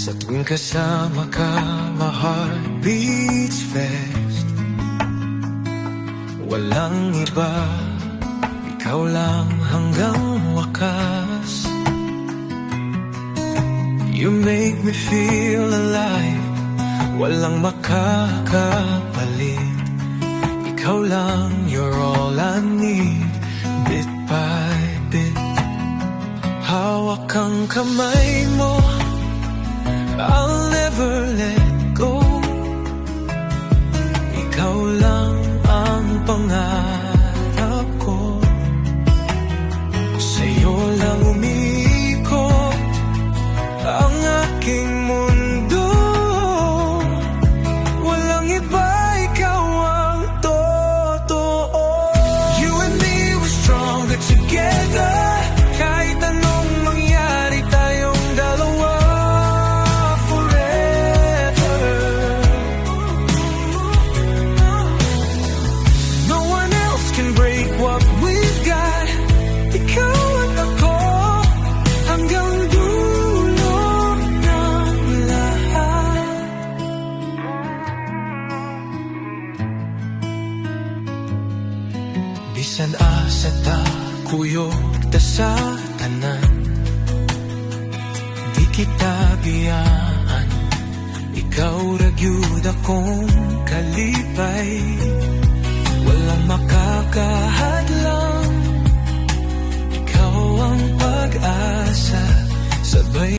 Sa tuwing kasama ka, my heart beats fast. Walang iba, ikaw lang hanggang wakas. You make me feel alive, walang makakapalit. Ikaw lang, you're all I need, bit by bit. Hawak ang kamay mo, I'll never let go. Ikaw lang ang pangarap ko, sa'yo lang umiikot ang aking mundo. Walang iba, ikaw ang totoo. You and me, we're stronger together. Kahit anong mangyari, tayong dalawa forever. No one else can break what we've got. Ikaw at ako hanggang dulo ng lahat. Bisan asa ta kuyog ta sa tanan, di kita biyaan. Ikaw ra gyud akong kalipay, walang makakahadlang. Ikaw ang pag-asa, sabay